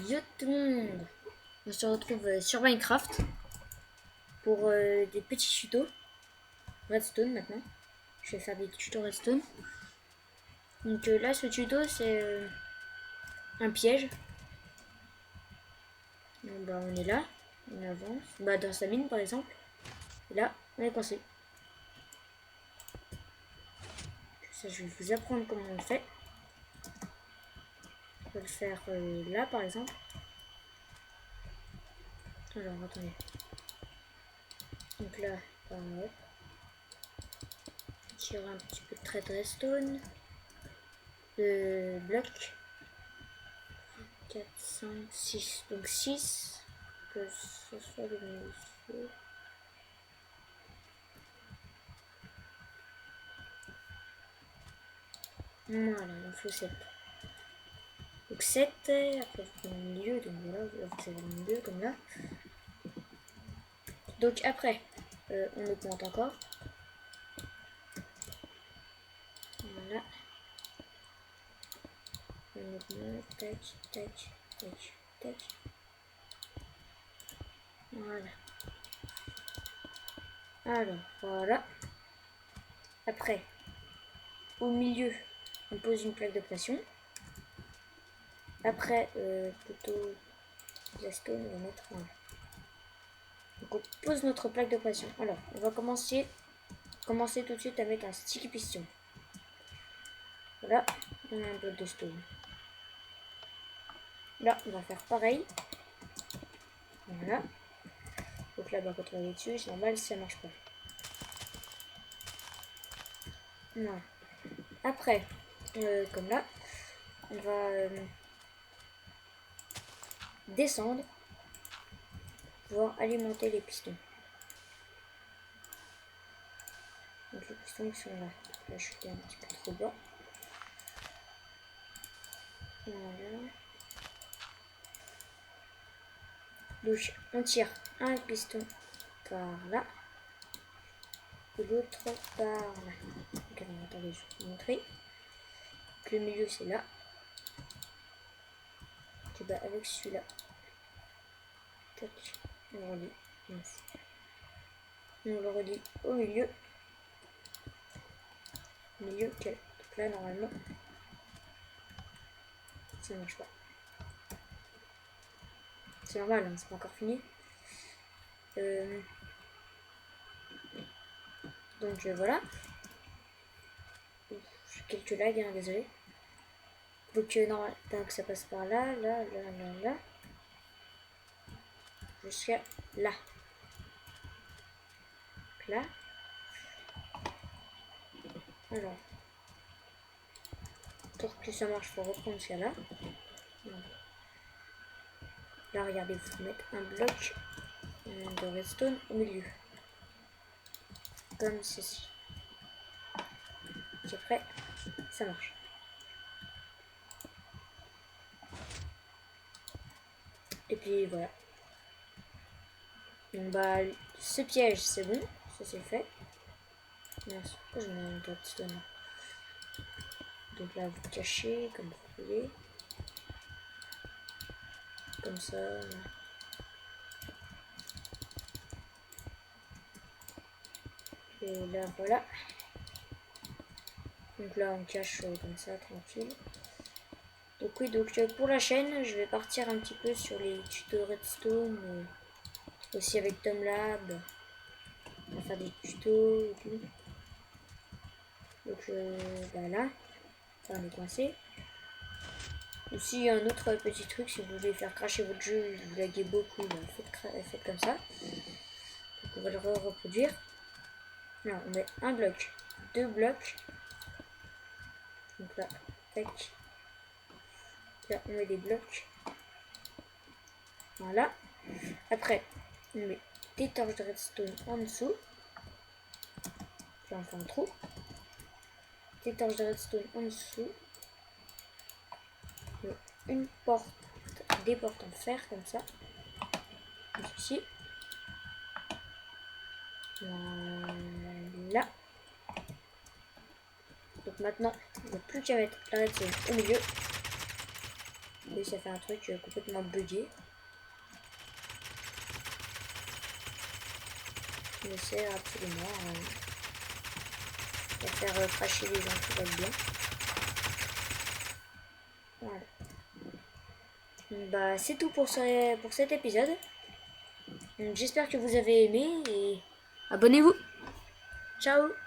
Yo tout le monde, on se retrouve sur Minecraft pour des petits tutos Redstone maintenant. Je vais faire des tutos Redstone. Donc là ce tuto c'est un piège. Donc, bah, on est là, on avance, bah, dans sa mine par exemple. Et là on est coincé. Ça je vais vous apprendre comment on le fait. On peut le faire là par exemple. Alors attendez. Donc là, hop. Tire un petit peu de trait de redstone. De bloc. 4, 5, 6. Donc 6. Que ce soit le monsieur. Voilà, il faut 7. Donc 7. Après vous avez le milieu. Donc voilà, vous avez le milieu comme là. Donc après, on augmente encore. Voilà. On augmente. Tac, tac, tac, tac. Voilà. Alors, voilà. Après, au milieu, on pose une plaque de pression. Après, plutôt la stone, on va mettre voilà. Donc on pose notre plaque de pression. Alors, on va commencer tout de suite à mettre un sticky piston. Voilà, on a un bloc de stone. Là, on va faire pareil. Voilà. Donc là, bah, quand on va aller dessus, c'est normal, ça marche pas. Voilà. Après, comme là, on va descendre pour pouvoir alimenter les pistons. Donc les pistons qui sont là. Là, je suis un petit peu trop bas. Voilà. Donc, on tire un piston par là et l'autre par là. Ok, alors, attendez, je vais vous montrer. Donc, le milieu, c'est là. Et bah, avec celui-là. Tac, on le relie. Mince. On le relie au milieu. Milieu, quel. Donc là, normalement, ça ne marche pas. C'est normal, hein, c'est pas encore fini. Donc voilà. J'ai quelques lags, hein, désolé. Donc normal, donc ça passe par là, là, là, là, là. Jusqu'à là. Donc là. Alors. Pour que ça marche, il faut reprendre jusqu'à là. Voilà. Là, regardez, il faut mettre un bloc de redstone au milieu. Comme ceci. Et après, ça marche. Et puis voilà. Donc bah, ce piège, c'est bon. Ça, c'est fait. Mince, pourquoi je mets un redstone? Donc là, vous cachez comme vous voulez. Comme ça. Et là, voilà. Donc là, on cache comme ça, tranquille. Donc oui, donc pour la chaîne, je vais partir un petit peu sur les tutos redstone. Aussi avec TomLab. On va faire des tutos et tout. Donc bah là, on est coincé. Aussi, il y a un autre petit truc, si vous voulez faire cracher votre jeu et vous laguez beaucoup, bah, faites comme ça. Donc on va le reproduire. Là, on met un bloc, 2 blocs. Donc là, tac. Là, on met des blocs. Voilà. Après, on met des torches de redstone en dessous. Là, on fait un trou. Des torches de redstone en dessous. Une porte, des portes en fer comme ça. Comme ceci. Voilà. Donc maintenant, il n'y a plus qu'à mettre la redstone au milieu. Oui, ça fait un truc complètement bugué. On essaie absolument de faire cracher les gens qui veulent bien. Voilà. Bah, c'est tout pour cet épisode. J'espère que vous avez aimé et abonnez-vous. Ciao!